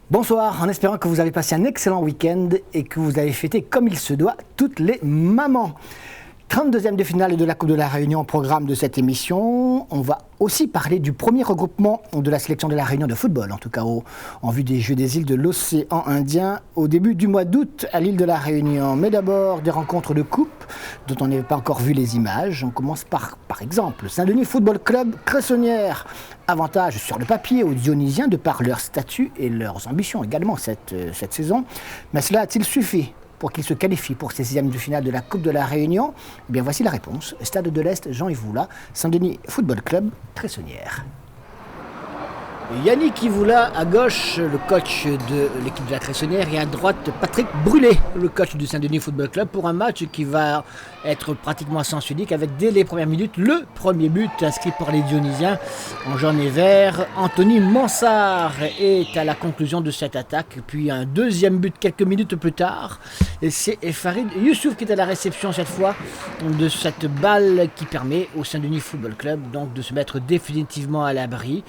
Bonsoir, en espérant que vous avez passé un excellent week-end et que vous avez fêté comme il se doit toutes les mamans. 32e de finale de la Coupe de la Réunion au programme de cette émission. On va aussi parler du premier regroupement de la sélection de la Réunion de football, en tout cas en vue des Jeux des îles de l'océan Indien au début du mois d'août à l'île de la Réunion. Mais d'abord, des rencontres de coupe dont on n'avait pas encore vu les images. On commence par exemple, Saint-Denis Football Club Cressonnière. Avantage sur le papier aux Dionysiens de par leur statut et leurs ambitions également cette saison. Mais cela a-t-il suffi pour qu'ils se qualifient pour ces 16e de finale de la Coupe de la Réunion? Eh bien, voici la réponse. Stade de l'Est, Jean-Yves Voula, Saint-Denis Football Club, Cressonnière. Yannick Ivoula à gauche, le coach de l'équipe de la Cressonnière, et à droite Patrick Brûlé, le coach du Saint-Denis Football Club, pour un match qui va être pratiquement à sens unique avec dès les premières minutes le premier but inscrit par les Dionysiens en jaune et vert. Anthony Mansart est à la conclusion de cette attaque, puis un deuxième but quelques minutes plus tard, et c'est Farid Youssouf qui est à la réception cette fois de cette balle qui permet au Saint-Denis Football Club donc de se mettre définitivement à l'abri.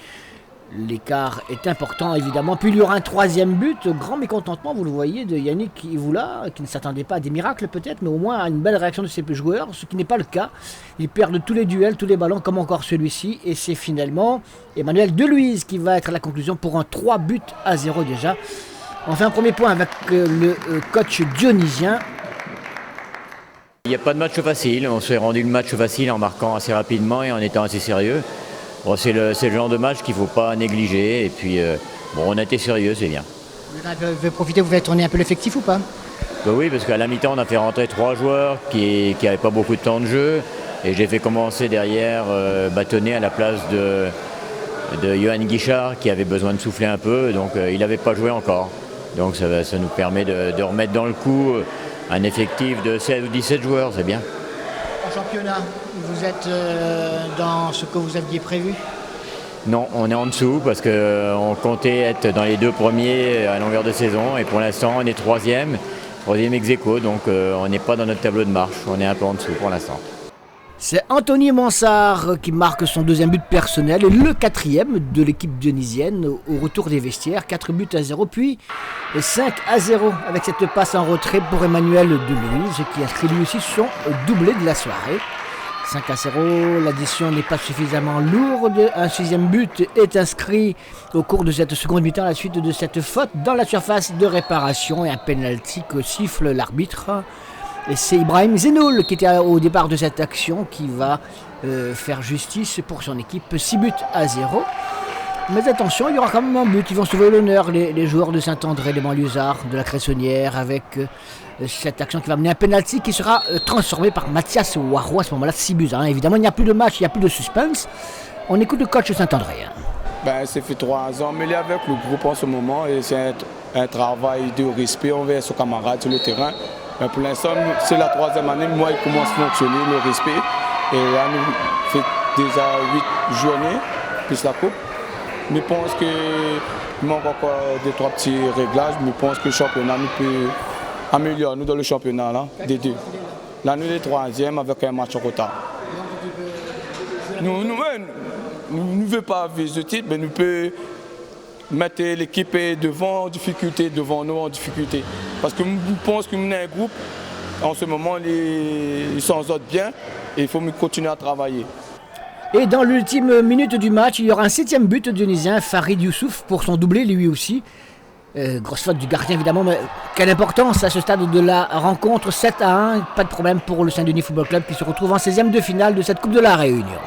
L'écart est important évidemment, puis il y aura un troisième but, grand mécontentement vous le voyez de Yannick Ivoula qui ne s'attendait pas à des miracles peut-être, mais au moins à une belle réaction de ses joueurs, ce qui n'est pas le cas. Ils perdent tous les duels, tous les ballons comme encore celui-ci, et c'est finalement Emmanuel Deluise qui va être à la conclusion pour un 3-0 déjà. On fait un premier point avec le coach dionysien. Il n'y a pas de match facile, on s'est rendu le match facile en marquant assez rapidement et en étant assez sérieux. Bon, c'est le genre de match qu'il ne faut pas négliger, et puis on a été sérieux, c'est bien. Vous avez profité, vous avez tourné un peu l'effectif ou pas? Oui, parce qu'à la mi-temps on a fait rentrer 3 joueurs qui n'avaient pas beaucoup de temps de jeu, et j'ai fait commencer derrière Bâtonnet à la place de Johan Guichard qui avait besoin de souffler un peu, donc il n'avait pas joué encore. Donc ça nous permet de remettre dans le coup un effectif de 16 ou 17 joueurs, c'est bien. En championnat, vous êtes dans ce que vous aviez prévu? Non, on est en dessous parce qu'on comptait être dans les 2 premiers à longueur de saison, et pour l'instant on est 3e ex aequo, donc on n'est pas dans notre tableau de marche, on est un peu en dessous pour l'instant. C'est Anthony Mansart qui marque son deuxième but personnel et le 4e de l'équipe dionysienne au retour des vestiaires, 4-0, puis 5-0 avec cette passe en retrait pour Emmanuel Deluise qui inscrit lui aussi son doublé de la soirée. 5-0, l'addition n'est pas suffisamment lourde, un 6e but est inscrit au cours de cette seconde mi-temps à la suite de cette faute dans la surface de réparation et un penalty que siffle l'arbitre. Et c'est Ibrahim Zenoul qui était au départ de cette action qui va faire justice pour son équipe, 6-0. Mais attention, il y aura quand même un but, ils vont sauver l'honneur, les joueurs de Saint-André, les Banlieusards, de la Cressonnière, avec cette action qui va mener un penalty qui sera transformé par Mathias Waro à ce moment-là, 6-1. Évidemment, il n'y a plus de match, il n'y a plus de suspense. On écoute le coach Saint-André. Ça fait 3 ans, mais il est avec le groupe en ce moment, et c'est un travail de respect envers ses camarades sur le terrain. Mais pour l'instant, c'est la 3e année, moi, il commence à fonctionner, le respect. Et là, nous fait déjà 8 journées, plus la coupe. Mais je pense qu'il manque encore 2-3 petits réglages, mais je pense que le championnat nous peut améliorer, nous dans le championnat, là, des 2. Là, nous, les 3e avec un match en retard. Nous ne voulons pas viser ce titre, mais nous pouvons mettre l'équipe devant nous en difficulté. Parce que nous pensons que nous sommes un groupe, en ce moment ils s'en sortent bien et il faut continuer à travailler. Et dans l'ultime minute du match, il y aura un 7e but dionysien, Farid Youssouf pour son doublé lui aussi. Grosse faute du gardien évidemment, mais quelle importance à ce stade de la rencontre, 7-1, pas de problème pour le Saint-Denis Football Club qui se retrouve en 16e de finale de cette Coupe de la Réunion.